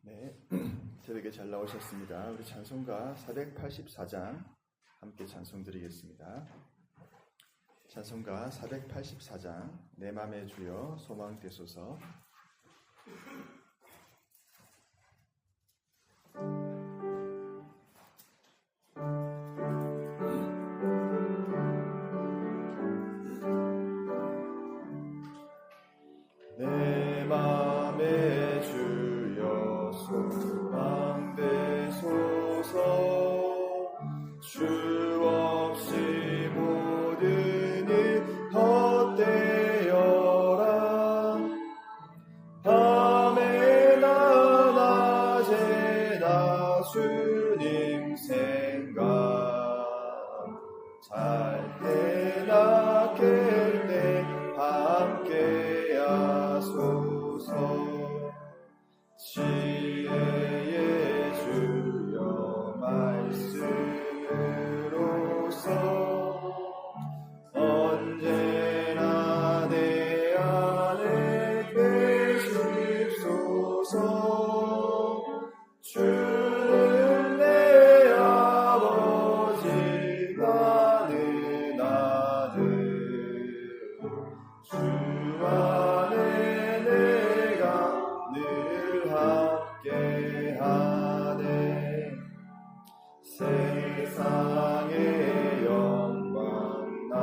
네, 새벽에 잘 나오셨습니다. 우리 찬송가 484장 함께 찬송 드리겠습니다. 찬송가 484장 내 맘의 주여 소망 되소서. 내 맘의 주여 소망 되소서. 주 없이 모든 일 헛되어라. 밤에나 낮에나 주님 생각, 잘 때나 깰 때 함께 하소서. 지혜의 주여 말씀으로서 언제나 내 안에 계십소서. 주는 내 아버지 나는 아들, 주 안에 내가 늘 함께하네. 세상의 영광 나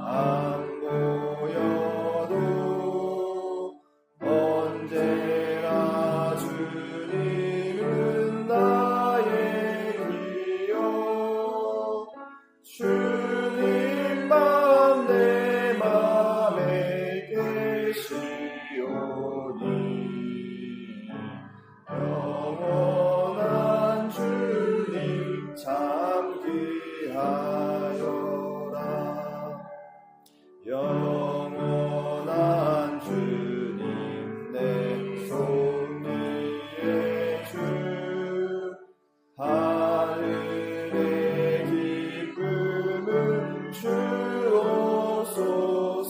안 보여도 언제나 주님은 나의 기여. 주님만 내 맘에 계시오니 영원한 주님 참 귀하여라. 영원한 주님 내 손위의 주, 하늘의 기쁨을 주옵소서.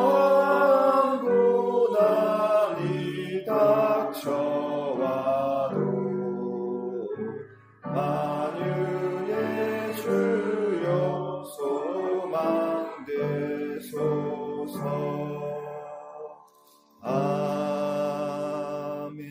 어떠한 고난이 닥쳐와도 만유의 주여 소망 되소서. 아멘.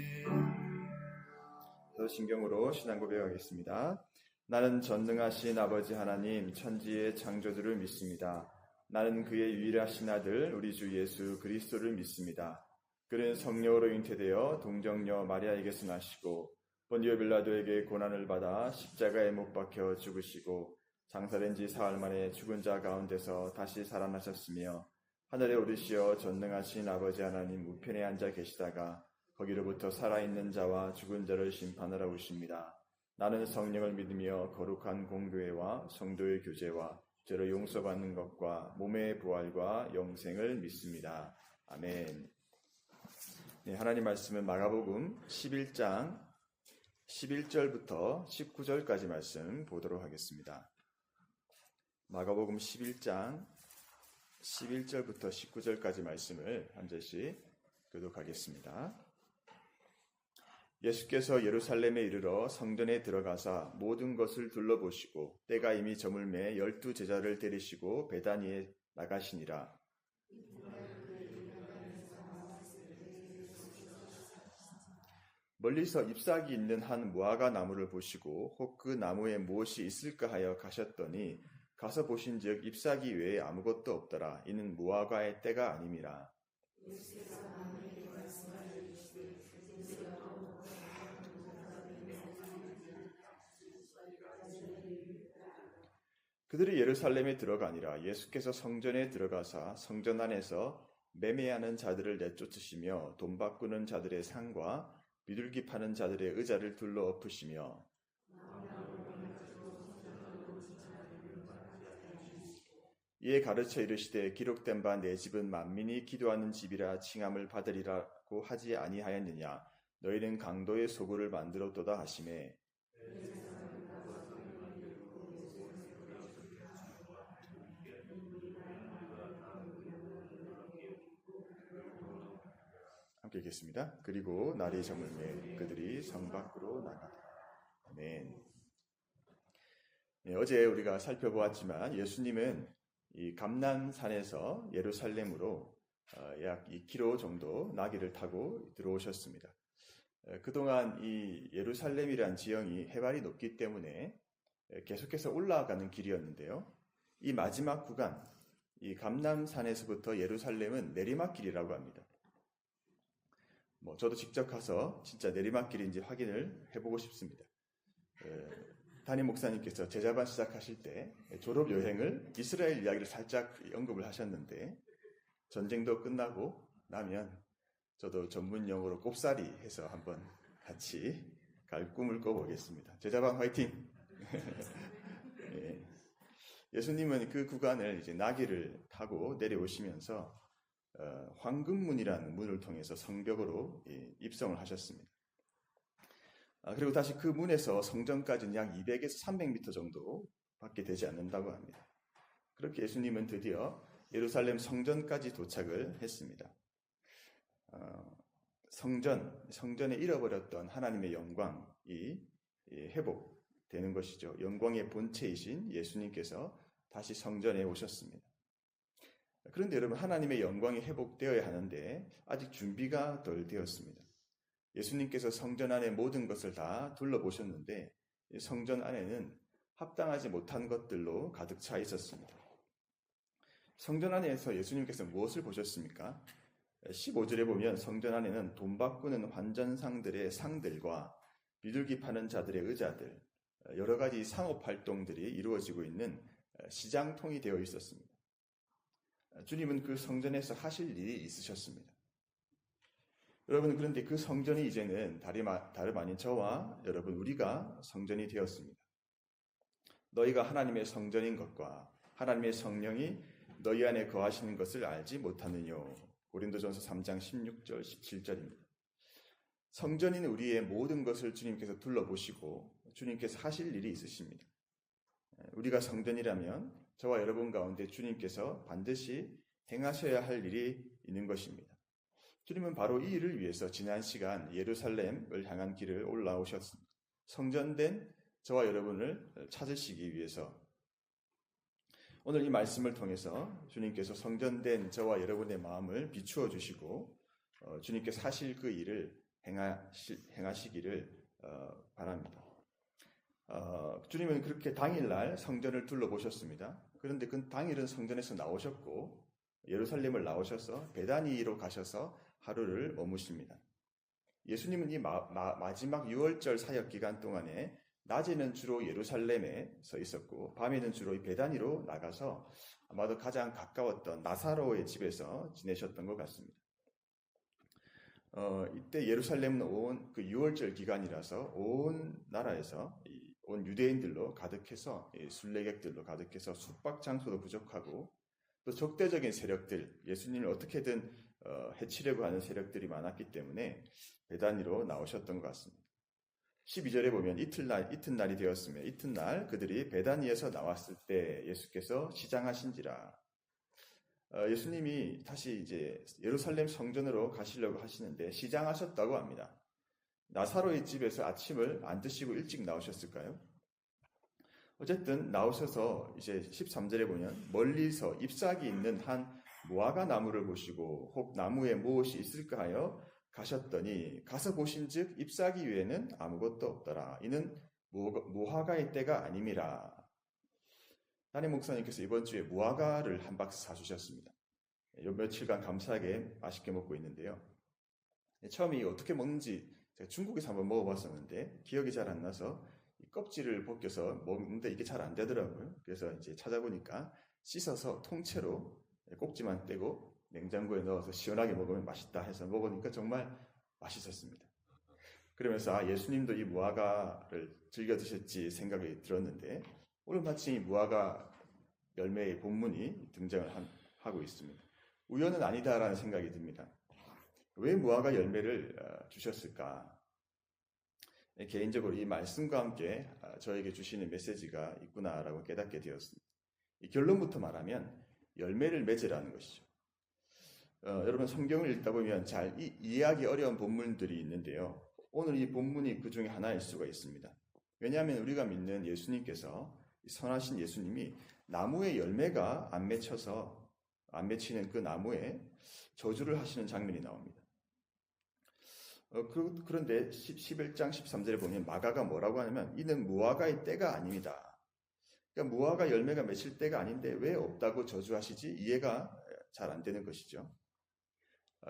신경으로 신앙 고백하겠습니다. 나는 전능하신 아버지 하나님 천지의 창조주를 믿습니다. 나는 그의 유일하신 아들 우리 주 예수 그리스도를 믿습니다. 그는 성령으로 잉태되어 동정녀 마리아에게서 나시고 본디오 빌라도에게 고난을 받아 십자가에 못 박혀 죽으시고 장사된 지 사흘 만에 죽은 자 가운데서 다시 살아나셨으며 하늘에 오르시어 전능하신 아버지 하나님 우편에 앉아 계시다가 거기로부터 살아있는 자와 죽은 자를 심판하러 오십니다. 나는 성령을 믿으며 거룩한 공교회와 성도의 교제와 죄를 용서받는 것과 몸의 부활과 영생을 믿습니다. 아멘. 네, 하나님 말씀은 마가복음 11장 11절부터 19절까지 말씀 보도록 하겠습니다. 마가복음 11장 11절부터 19절까지 말씀을 한 절씩 교독하겠습니다. 예수께서 예루살렘에 이르러 성전에 들어가사 모든 것을 둘러보시고 때가 이미 저물매 12 제자를 데리시고 베다니에 나가시니라. 멀리서 잎사귀 있는 한 무화과 나무를 보시고 혹 그 나무에 무엇이 있을까 하여 가셨더니 가서 보신즉 잎사귀 외에 아무것도 없더라. 이는 무화과의 때가 아님이라. 그들이 예루살렘에 들어가니라. 예수께서 성전에 들어가사 성전 안에서 매매하는 자들을 내쫓으시며 돈 바꾸는 자들의 상과 비둘기 파는 자들의 의자를 둘러 엎으시며 이에 가르쳐 이르시되 기록된 바 내 집은 만민이 기도하는 집이라 칭함을 받으리라고 하지 아니하였느냐. 너희는 강도의 소굴을 만들었도다 하시매 함께 읽겠습니다. 그리고 날이 저물매 그들이 성 밖으로 나가더라. 아멘. 네, 어제 우리가 살펴보았지만 예수님은 이 감람산에서 예루살렘으로 약 2km 정도 나귀를 타고 들어오셨습니다. 그동안 이 예루살렘이란 지형이 해발이 높기 때문에 계속해서 올라가는 길이었는데요. 이 마지막 구간, 이 감람산에서부터 예루살렘은 내리막길이라고 합니다. 저도 직접 가서 진짜 내리막길인지 확인을 해보고 싶습니다. 담임 목사님께서 제자반 시작하실 때 졸업 여행을 이스라엘 이야기를 살짝 언급을 하셨는데 전쟁도 끝나고 나면 저도 전문 용어로 꼽사리 해서 한번 같이 갈 꿈을 꿔보겠습니다. 제자반 화이팅! 예. 예수님은 그 구간을 이제 나귀를 타고 내려오시면서 황금문이라는 문을 통해서 성벽으로 입성을 하셨습니다. 그리고 다시 그 문에서 성전까지는 약 200에서 300m 정도밖에 되지 않는다고 합니다. 그렇게 예수님은 드디어 예루살렘 성전까지 도착을 했습니다. 성전에 잃어버렸던 하나님의 영광이 회복되는 것이죠. 영광의 본체이신 예수님께서 다시 성전에 오셨습니다. 그런데 여러분, 하나님의 영광이 회복되어야 하는데 아직 준비가 덜 되었습니다. 예수님께서 성전 안의 모든 것을 다 둘러보셨는데 성전 안에는 합당하지 못한 것들로 가득 차 있었습니다. 성전 안에서 예수님께서 무엇을 보셨습니까? 15절에 보면 성전 안에는 돈 바꾸는 환전상들의 상들과 비둘기 파는 자들의 의자들, 여러 가지 상업 활동들이 이루어지고 있는 시장통이 되어 있었습니다. 주님은 그 성전에서 하실 일이 있으셨습니다. 여러분, 그런데 그 성전이 이제는 다름 아닌 저와 여러분, 우리가 성전이 되었습니다. 너희가 하나님의 성전인 것과 하나님의 성령이 너희 안에 거하시는 것을 알지 못하느뇨. 고린도전서 3장 16절 17절입니다. 성전인 우리의 모든 것을 주님께서 둘러보시고 주님께서 하실 일이 있으십니다. 우리가 성전이라면 저와 여러분 가운데 주님께서 반드시 행하셔야 할 일이 있는 것입니다. 주님은 바로 이 일을 위해서 지난 시간 예루살렘을 향한 길을 올라오셨습니다. 성전된 저와 여러분을 찾으시기 위해서 오늘 이 말씀을 통해서 주님께서 성전된 저와 여러분의 마음을 비추어 주시고 주님께서 하실 그 일을 행하시기를 바랍니다. 주님은 그렇게 당일날 성전을 둘러보셨습니다. 그런데 그 당일은 성전에서 나오셨고 예루살렘을 나오셔서 베다니로 가셔서 하루를 머무십니다. 예수님은 이 마지막 6월절 사역 기간 동안에 낮에는 주로 예루살렘에 서 있었고 밤에는 주로 베다니로 나가서 아마도 가장 가까웠던 나사로의 집에서 지내셨던 것 같습니다. 이때 예루살렘은 온 그 6월절 기간이라서 온 나라에서 온 유대인들로 가득해서 순례객들로 가득해서 숙박 장소도 부족하고 또 적대적인 세력들, 예수님을 어떻게든 해치려고 하는 세력들이 많았기 때문에 베다니로 나오셨던 것 같습니다. 12절에 보면 이튿날이 되었으며 이튿날 그들이 베다니에서 나왔을 때 예수께서 시장하신지라. 예수님이 다시 이제 예루살렘 성전으로 가시려고 하시는데 시장하셨다고 합니다. 나사로의 집에서 아침을 안 드시고 일찍 나오셨을까요? 어쨌든 나오셔서 이제 13절에 보면 멀리서 잎사귀 있는 한 무화과 나무를 보시고 혹 나무에 무엇이 있을까 하여 가셨더니 가서 보신즉 잎사귀 외에는 아무것도 없더라. 이는 무화과의 때가 아님이라. 담임 목사님께서 이번 주에 무화과를 한 박스 사주셨습니다. 요 며칠간 감사하게 맛있게 먹고 있는데요. 처음에 어떻게 먹는지 제가 중국에서 한번 먹어봤었는데 기억이 잘 안 나서 껍질을 벗겨서 먹는데 이게 잘 안 되더라고요. 그래서 이제 찾아보니까 씻어서 통째로 꼭지만 떼고 냉장고에 넣어서 시원하게 먹으면 맛있다 해서 먹으니까 정말 맛있었습니다. 그러면서 예수님도 이 무화과를 즐겨 드셨지 생각이 들었는데 오늘 마침 이 무화과 열매의 본문이 등장을 하고 있습니다. 우연은 아니다라는 생각이 듭니다. 왜 무화과 열매를 주셨을까? 개인적으로 이 말씀과 함께 저에게 주시는 메시지가 있구나라고 깨닫게 되었습니다. 이 결론부터 말하면 열매를 맺으라는 것이죠. 여러분 성경을 읽다 보면 잘 이해하기 어려운 본문들이 있는데요. 오늘 이 본문이 그 중에 하나일 수가 있습니다. 왜냐하면 우리가 믿는 예수님께서, 선하신 예수님이 나무의 열매가 안 맺히는 그 나무에 저주를 하시는 장면이 나옵니다. 그런데 11장 13절에 보면 마가가 뭐라고 하냐면 이는 무화과의 때가 아닙니다. 그러니까 무화과 열매가 맺힐 때가 아닌데 왜 없다고 저주하시지? 이해가 잘 안 되는 것이죠.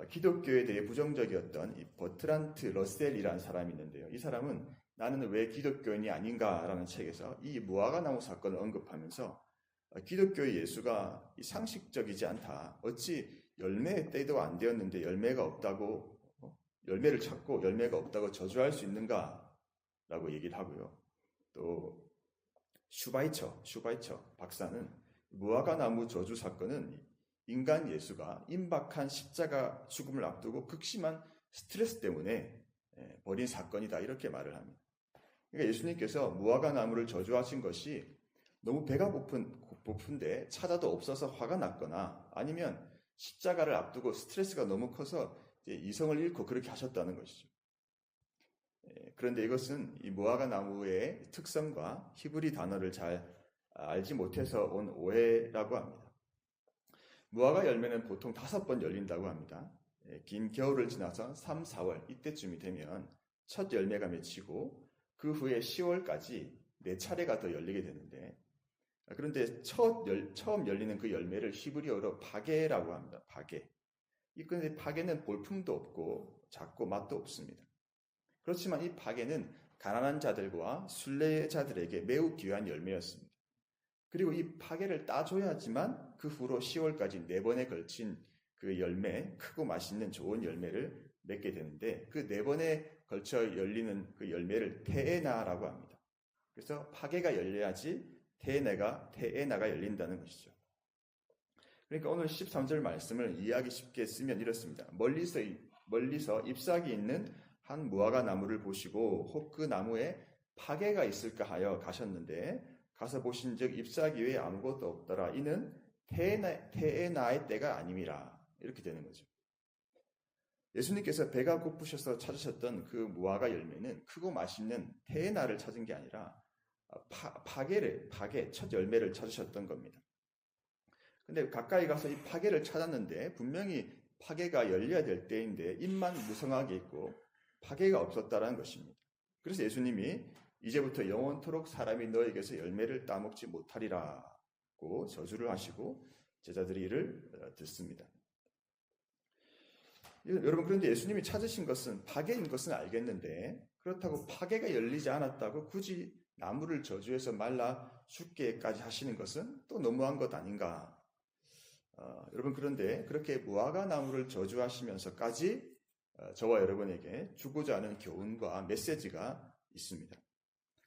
기독교에 대해 부정적이었던 이 버트란트 러셀이라는 사람이 있는데요. 이 사람은 나는 왜 기독교인이 아닌가라는 책에서 이 무화과 나무 사건을 언급하면서 기독교의 예수가 상식적이지 않다. 어찌 열매의 때도 안 되었는데 열매를 찾고 열매가 없다고 저주할 수 있는가라고 얘기를 하고요. 또 슈바이처 박사는 무화과 나무 저주 사건은 인간 예수가 임박한 십자가 죽음을 앞두고 극심한 스트레스 때문에 벌인 사건이다 이렇게 말을 합니다. 그러니까 예수님께서 무화과 나무를 저주하신 것이 너무 배가 고픈데 찾아도 없어서 화가 났거나 아니면 십자가를 앞두고 스트레스가 너무 커서 이성을 잃고 그렇게 하셨다는 것이죠. 그런데 이것은 이 무화과 나무의 특성과 히브리 단어를 잘 알지 못해서 온 오해라고 합니다. 무화과 열매는 보통 5번 열린다고 합니다. 긴 겨울을 지나서 3, 4월 이때쯤이 되면 첫 열매가 맺히고 그 후에 10월까지 4차례가 더 열리게 되는데 그런데 처음 열리는 그 열매를 히브리어로 바게라고 합니다. 바게. 그런데 바게는 볼품도 없고 작고 맛도 없습니다. 그렇지만 이 바게는 가난한 자들과 순례자들에게 매우 귀한 열매였습니다. 그리고 이 바게를 따줘야지만 그 후로 10월까지 4번에 걸친 그 열매, 크고 맛있는 좋은 열매를 맺게 되는데 그 4번에 걸쳐 열리는 그 열매를 테에나라고 합니다. 그래서 파게가 열려야지 테에나가 열린다는 것이죠. 그러니까 오늘 13절 말씀을 이해하기 쉽게 쓰면 이렇습니다. 멀리서 잎사귀 있는 한 무화과 나무를 보시고 혹 그 나무에 파게가 있을까 하여 가셨는데 가서 보신즉 잎사귀 외에 아무것도 없더라. 이는 테에나의 때가 아님이라. 이렇게 되는 거죠. 예수님께서 배가 고프셔서 찾으셨던 그 무화과 열매는 크고 맛있는 테에나를 찾은 게 아니라 파게 첫 열매를 찾으셨던 겁니다. 근데 가까이 가서 이 파게를 찾았는데 분명히 파게가 열려야 될 때인데 잎만 무성하게 있고 파게가 없었다라는 것입니다. 그래서 예수님이 이제부터 영원토록 사람이 너에게서 열매를 따먹지 못하리라고 저주를 하시고 제자들이 이를 듣습니다. 여러분 그런데 예수님이 찾으신 것은 파게인 것은 알겠는데 그렇다고 파게가 열리지 않았다고 굳이 나무를 저주해서 말라 죽게까지 하시는 것은 또 너무한 것 아닌가? 여러분 그런데 그렇게 무화과 나무를 저주하시면서까지 저와 여러분에게 주고자 하는 교훈과 메시지가 있습니다.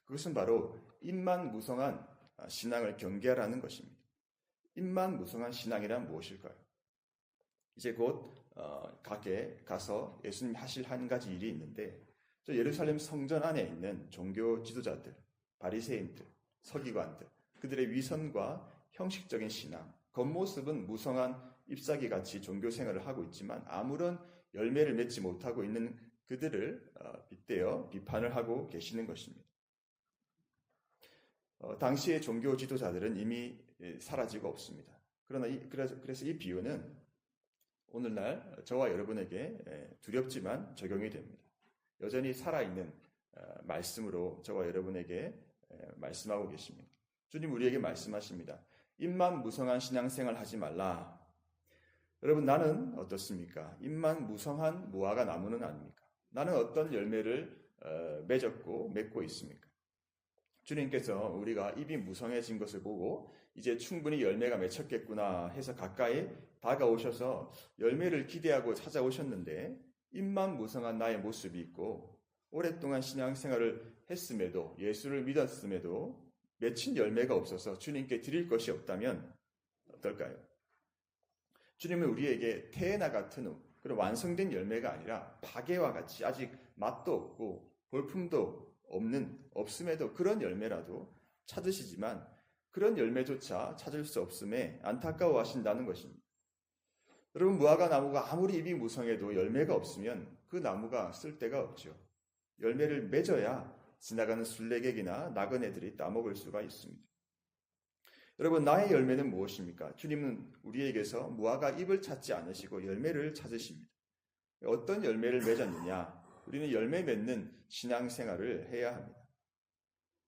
그것은 바로 잎만 무성한 신앙을 경계하라는 것입니다. 잎만 무성한 신앙이란 무엇일까요? 이제 곧 가게 가서 예수님이 하실 한 가지 일이 있는데 저 예루살렘 성전 안에 있는 종교 지도자들, 바리새인들, 서기관들, 그들의 위선과 형식적인 신앙, 겉모습은 무성한 잎사귀같이 종교 생활을 하고 있지만 아무런 열매를 맺지 못하고 있는 그들을 빗대어 비판을 하고 계시는 것입니다. 당시의 종교 지도자들은 이미 사라지고 없습니다. 그래서 이 비유는 오늘날 저와 여러분에게 두렵지만 적용이 됩니다. 여전히 살아있는 말씀으로 저와 여러분에게 말씀하고 계십니다. 주님 우리에게 말씀하십니다. 잎만 무성한 신앙생활 하지 말라. 여러분 나는 어떻습니까? 잎만 무성한 무화과 나무는 아닙니까? 나는 어떤 열매를 맺고 있습니까? 주님께서 우리가 잎이 무성해진 것을 보고 이제 충분히 열매가 맺혔겠구나 해서 가까이 다가오셔서 열매를 기대하고 찾아오셨는데 잎만 무성한 나의 모습이 있고 오랫동안 신앙생활을 했음에도 예수를 믿었음에도 맺힌 열매가 없어서 주님께 드릴 것이 없다면 어떨까요? 주님은 우리에게 테에나 같은 그런 완성된 열매가 아니라 파게와 같이 아직 맛도 없고 볼품도 없음에도 그런 열매라도 찾으시지만 그런 열매조차 찾을 수 없음에 안타까워하신다는 것입니다. 여러분, 무화과 나무가 아무리 잎이 무성해도 열매가 없으면 그 나무가 쓸데가 없죠. 열매를 맺어야 지나가는 술래객이나 나그네들이 따먹을 수가 있습니다. 여러분, 나의 열매는 무엇입니까? 주님은 우리에게서 무화과 잎을 찾지 않으시고 열매를 찾으십니다. 어떤 열매를 맺었느냐? 우리는 열매 맺는 신앙생활을 해야 합니다.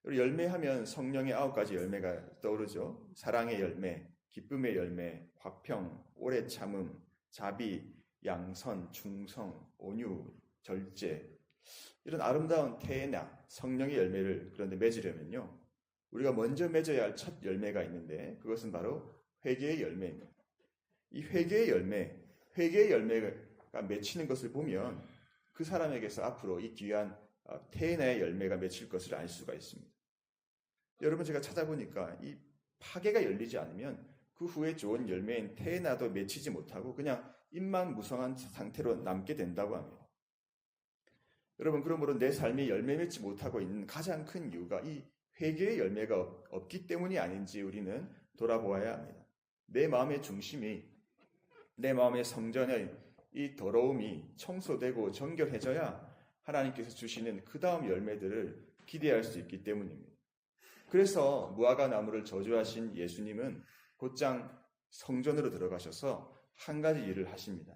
열매하면 성령의 9가지 열매가 떠오르죠. 사랑의 열매, 기쁨의 열매, 화평, 오래 참음, 자비, 양선, 충성, 온유, 절제, 이런 아름다운 태나 성령의 열매를 그런데 맺으려면요, 우리가 먼저 맺어야 할 첫 열매가 있는데 그것은 바로 회개의 열매입니다. 이 회개의 열매가 맺히는 것을 보면 그 사람에게서 앞으로 이 귀한 태나의 열매가 맺힐 것을 알 수가 있습니다. 여러분, 제가 찾아보니까 이 파괴가 열리지 않으면 그 후에 좋은 열매인 태나도 맺히지 못하고 그냥 잎만 무성한 상태로 남게 된다고 합니다. 여러분, 그러므로 내 삶이 열매 맺지 못하고 있는 가장 큰 이유가 이 회개의 열매가 없기 때문이 아닌지 우리는 돌아보아야 합니다. 내 마음의 중심이, 내 마음의 성전의 이 더러움이 청소되고 정결해져야 하나님께서 주시는 그 다음 열매들을 기대할 수 있기 때문입니다. 그래서 무화과 나무를 저주하신 예수님은 곧장 성전으로 들어가셔서 한 가지 일을 하십니다.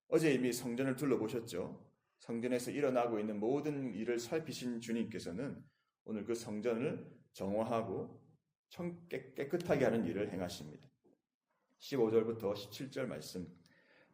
어제 이미 성전을 둘러보셨죠? 성전에서 일어나고 있는 모든 일을 살피신 주님께서는 오늘 그 성전을 정화하고 깨끗하게 하는 일을 행하십니다. 15절부터 17절 말씀.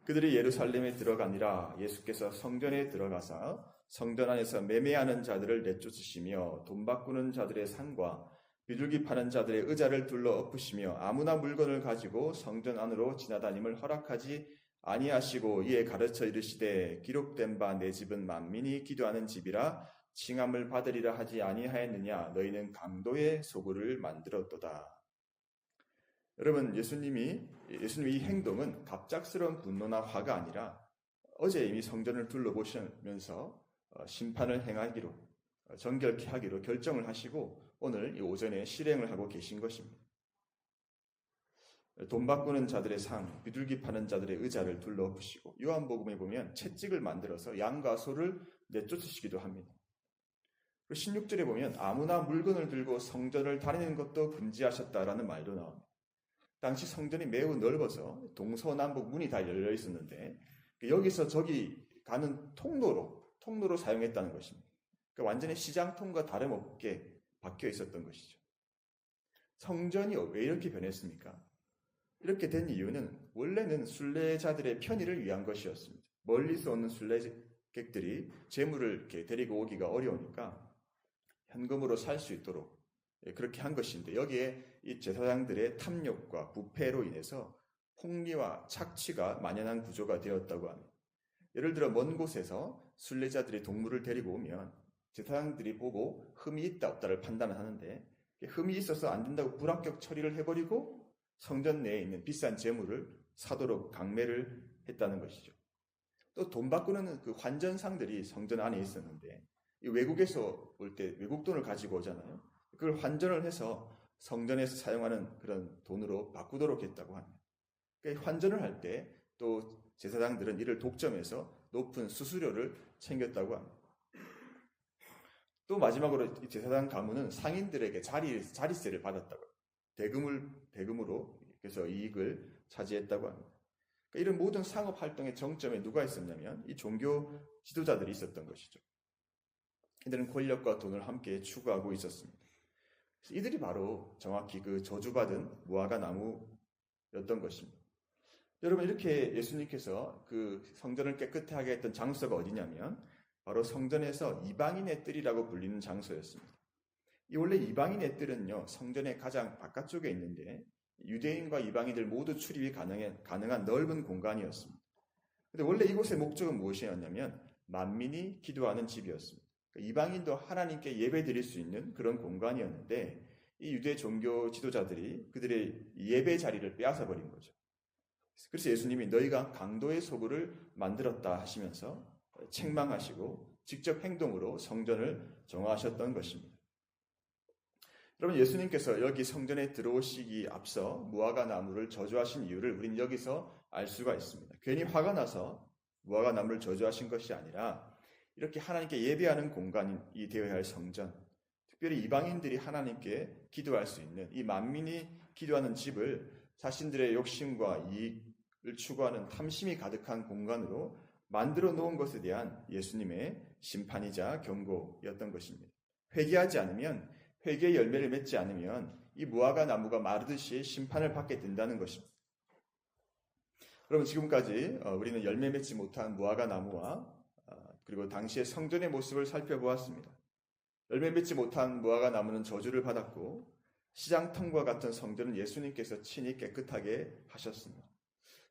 그들이 예루살렘에 들어가니라. 예수께서 성전에 들어가사 성전 안에서 매매하는 자들을 내쫓으시며 돈 바꾸는 자들의 상과 비둘기 파는 자들의 의자를 둘러 엎으시며 아무나 물건을 가지고 성전 안으로 지나다님을 허락하지 아니하시고 이에 가르쳐 이르시되 기록된 바 내 집은 만민이 기도하는 집이라 칭함을 받으리라 하지 아니하였느냐. 너희는 강도의 소굴을 만들었도다. 여러분, 예수님의 이 행동은 갑작스러운 분노나 화가 아니라 어제 이미 성전을 둘러보시면서 심판을 행하기로, 정결케 하기로 결정을 하시고 오늘 이 오전에 실행을 하고 계신 것입니다. 돈 바꾸는 자들의 상, 비둘기 파는 자들의 의자를 둘러엎으시고 요한복음에 보면 채찍을 만들어서 양과 소를 내쫓으시기도 합니다. 16절에 보면 아무나 물건을 들고 성전을 다니는 것도 금지하셨다라는 말도 나옵니다. 당시 성전이 매우 넓어서 동서남북 문이 다 열려 있었는데 여기서 저기 가는 통로로 사용했다는 것입니다. 그러니까 완전히 시장통과 다름없게 바뀌어 있었던 것이죠. 성전이 왜 이렇게 변했습니까? 이렇게 된 이유는 원래는 순례자들의 편의를 위한 것이었습니다. 멀리서 오는 순례객들이 재물을 이렇게 데리고 오기가 어려우니까 현금으로 살 수 있도록 그렇게 한 것인데 여기에 이 제사장들의 탐욕과 부패로 인해서 폭리와 착취가 만연한 구조가 되었다고 합니다. 예를 들어 먼 곳에서 순례자들이 동물을 데리고 오면 제사장들이 보고 흠이 있다 없다를 판단을 하는데 흠이 있어서 안 된다고 불합격 처리를 해버리고 성전 내에 있는 비싼 재물을 사도록 강매를 했다는 것이죠. 또 돈 바꾸는 그 환전상들이 성전 안에 있었는데 외국에서 올 때 외국 돈을 가지고 오잖아요. 그걸 환전을 해서 성전에서 사용하는 그런 돈으로 바꾸도록 했다고 합니다. 그러니까 환전을 할 때 또 제사장들은 이를 독점해서 높은 수수료를 챙겼다고 합니다. 또 마지막으로 이 제사장 가문은 상인들에게 자리세를 받았다고 합니다. 대금으로 그래서 이익을 차지했다고 합니다. 그러니까 이런 모든 상업 활동의 정점에 누가 있었냐면 이 종교 지도자들이 있었던 것이죠. 이들은 권력과 돈을 함께 추구하고 있었습니다. 이들이 바로 정확히 그 저주받은 무화과 나무였던 것입니다. 여러분, 이렇게 예수님께서 그 성전을 깨끗하게 했던 장소가 어디냐면 바로 성전에서 이방인의 뜰이라고 불리는 장소였습니다. 이 원래 이방인의 뜰은요, 성전의 가장 바깥쪽에 있는데 유대인과 이방인들 모두 출입이 가능한 넓은 공간이었습니다. 그런데 원래 이곳의 목적은 무엇이었냐면 만민이 기도하는 집이었습니다. 이방인도 하나님께 예배 드릴 수 있는 그런 공간이었는데 이 유대 종교 지도자들이 그들의 예배 자리를 빼앗아 버린 거죠. 그래서 예수님이 너희가 강도의 소굴을 만들었다 하시면서 책망하시고 직접 행동으로 성전을 정화하셨던 것입니다. 여러분, 예수님께서 여기 성전에 들어오시기 앞서 무화과 나무를 저주하신 이유를 우리는 여기서 알 수가 있습니다. 괜히 화가 나서 무화과 나무를 저주하신 것이 아니라 이렇게 하나님께 예배하는 공간이 되어야 할 성전, 특별히 이방인들이 하나님께 기도할 수 있는 이 만민이 기도하는 집을 자신들의 욕심과 이익을 추구하는 탐심이 가득한 공간으로 만들어 놓은 것에 대한 예수님의 심판이자 경고였던 것입니다. 회개하지 않으면, 회개의 열매를 맺지 않으면 이 무화과 나무가 마르듯이 심판을 받게 된다는 것입니다. 그러면 지금까지 우리는 열매 맺지 못한 무화과 나무와 그리고 당시의 성전의 모습을 살펴보았습니다. 열매 맺지 못한 무화과 나무는 저주를 받았고 시장통과 같은 성전은 예수님께서 친히 깨끗하게 하셨습니다.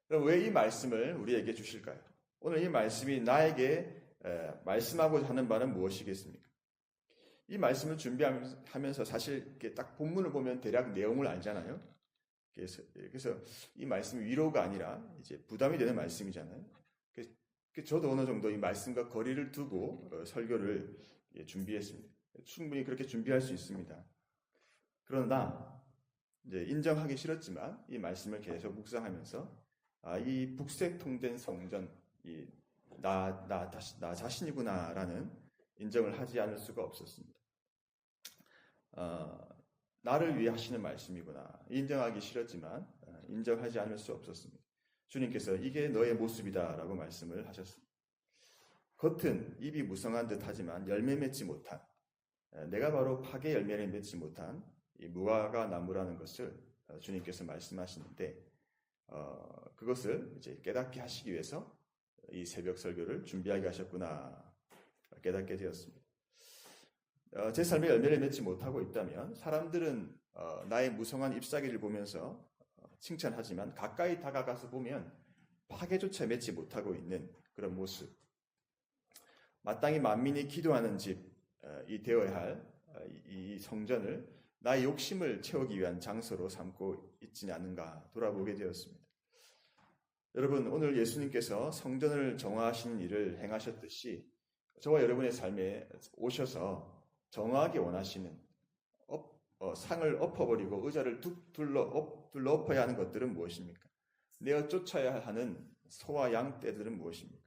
그럼 왜 이 말씀을 우리에게 주실까요? 오늘 이 말씀이 나에게 말씀하고자 하는 바는 무엇이겠습니까? 이 말씀을 준비하면서 사실 이렇게 딱 본문을 보면 대략 내용을 알잖아요. 그래서 이 말씀이 위로가 아니라 이제 부담이 되는 말씀이잖아요. 저도 어느 정도 이 말씀과 거리를 두고 설교를 준비했습니다. 충분히 그렇게 준비할 수 있습니다. 그러나 이제 인정하기 싫었지만 이 말씀을 계속 묵상하면서 이 북새통된 성전, 나 자신이구나라는 인정을 하지 않을 수가 없었습니다. 나를 위해 하시는 말씀이구나. 인정하기 싫었지만 인정하지 않을 수 없었습니다. 주님께서 이게 너의 모습이다라고 말씀을 하셨습니다. 겉은 입이 무성한 듯 하지만 열매 맺지 못한, 내가 바로 파괴 열매를 맺지 못한 이 무화과 나무라는 것을 주님께서 말씀하시는데 그것을 이제 깨닫게 하시기 위해서 이 새벽 설교를 준비하게 하셨구나 깨닫게 되었습니다. 제 삶에 열매를 맺지 못하고 있다면 사람들은 나의 무성한 잎사귀를 보면서 칭찬하지만 가까이 다가가서 보면 파괴조차 맺지 못하고 있는 그런 모습. 마땅히 만민이 기도하는 집이 되어야 할 이 성전을 나의 욕심을 채우기 위한 장소로 삼고 있지 않은가 돌아보게 되었습니다. 여러분, 오늘 예수님께서 성전을 정화하시는 일을 행하셨듯이 저와 여러분의 삶에 오셔서 정화하기 원하시는 상을 엎어버리고 의자를 둘러 엎어야 하는 것들은 무엇입니까? 내어 쫓아야 하는 소와 양 떼들은 무엇입니까?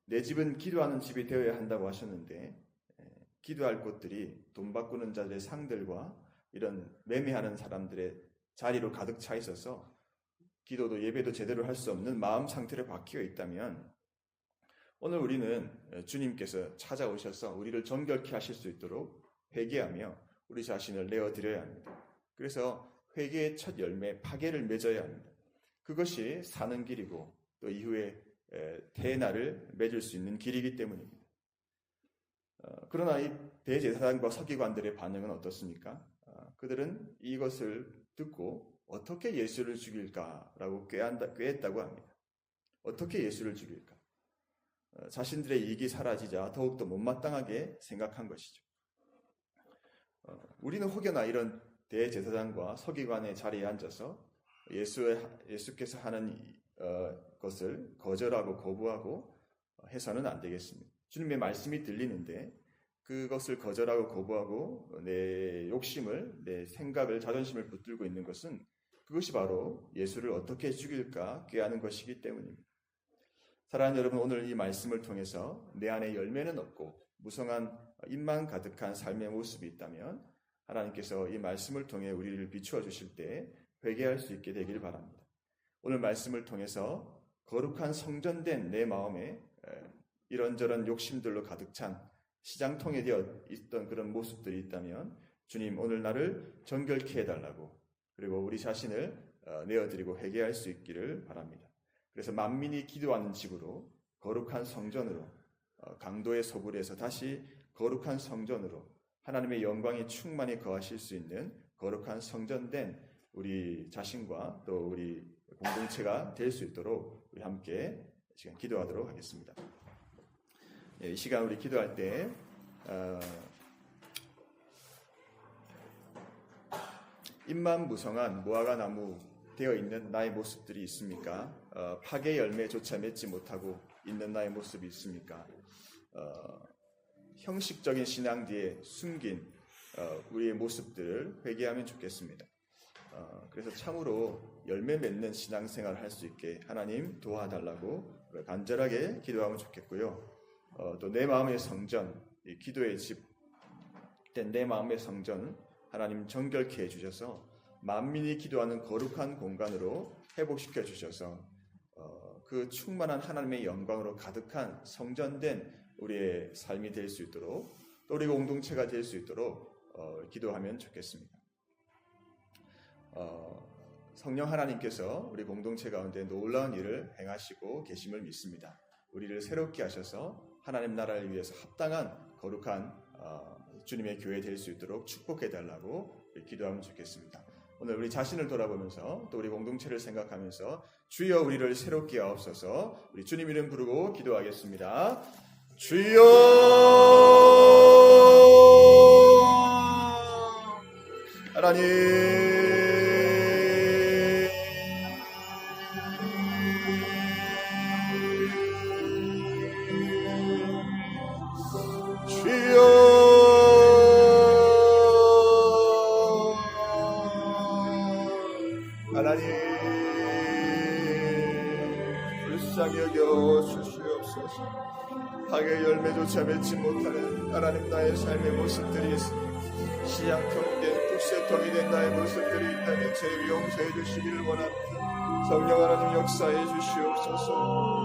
내 집은 기도하는 집이 되어야 한다고 하셨는데 기도할 곳들이 돈 바꾸는 자들의 상들과 이런 매매하는 사람들의 자리로 가득 차 있어서 기도도 예배도 제대로 할 수 없는 마음 상태로 바뀌어 있다면 오늘 우리는 주님께서 찾아오셔서 우리를 정결케 하실 수 있도록 회개하며 우리 자신을 내어드려야 합니다. 그래서 회개의 첫 열매, 파괴를 맺어야 합니다. 그것이 사는 길이고 또 이후에 대나를 맺을 수 있는 길이기 때문입니다. 그러나 이 대제사장과 서기관들의 반응은 어떻습니까? 그들은 이것을 듣고 어떻게 예수를 죽일까라고 꾀했다고 합니다. 어떻게 예수를 죽일까? 자신들의 이익이 사라지자 더욱더 못마땅하게 생각한 것이죠. 우리는 혹여나 이런 대제사장과 서기관의 자리에 앉아서 예수께서 하는 것을 거절하고 거부하고 해서는 안 되겠습니다. 주님의 말씀이 들리는데 그것을 거절하고 거부하고 내 욕심을, 내 생각을, 자존심을 붙들고 있는 것은 그것이 바로 예수를 어떻게 죽일까 꾀하는 것이기 때문입니다. 사랑하는 여러분, 오늘 이 말씀을 통해서 내 안에 열매는 없고 무성한 입만 가득한 삶의 모습이 있다면 하나님께서 이 말씀을 통해 우리를 비추어 주실 때 회개할 수 있게 되길 바랍니다. 오늘 말씀을 통해서 거룩한 성전된 내 마음에 이런저런 욕심들로 가득 찬 시장통에 되어 있던 그런 모습들이 있다면 주님 오늘 나를 정결케 해달라고 그리고 우리 자신을 내어드리고 회개할 수 있기를 바랍니다. 그래서 만민이 기도하는 집으로 거룩한 성전으로 강도의 소굴에서 다시 거룩한 성전으로 하나님의 영광이 충만히 거하실 수 있는 거룩한 성전된 우리 자신과 또 우리 공동체가 될 수 있도록 우리 함께 시간 기도하도록 하겠습니다. 이 시간 우리 기도할 때 잎만 무성한 무화과 나무 되어 있는 나의 모습들이 있습니까? 파괴 열매조차 맺지 못하고 있는 나의 모습이 있습니까? 형식적인 신앙 뒤에 숨긴 우리의 모습들을 회개하면 좋겠습니다. 그래서 참으로 열매 맺는 신앙생활을 할 수 있게 하나님 도와달라고 간절하게 기도하면 좋겠고요. 또 내 마음의 성전, 이 기도의 집된 내 마음의 성전 하나님 정결케 해주셔서 만민이 기도하는 거룩한 공간으로 회복시켜 주셔서 그 충만한 하나님의 영광으로 가득한 성전된 우리의 삶이 될 수 있도록 또 우리 공동체가 될 수 있도록 기도하면 좋겠습니다. 성령 하나님께서 우리 공동체 가운데 놀라운 일을 행하시고 계심을 믿습니다. 우리를 새롭게 하셔서 하나님 나라를 위해서 합당한 거룩한 주님의 교회 될 수 있도록 축복해달라고 기도하면 좋겠습니다. 오늘 우리 자신을 돌아보면서 또 우리 공동체를 생각하면서 주여 우리를 새롭게 하옵소서. 우리 주님 이름 부르고 기도하겠습니다. 주여 하나님 하나님 불쌍히 여겨 주시옵소서. 학의 열매조차 맺지 못하는 하나님 나의 삶의 모습들이 있습니다. 시장통이 된 뚝새통이 된 나의 모습들이 있다면 제 용서해 주시기를 원합니다. 성령 하나님 역사해 주시옵소서.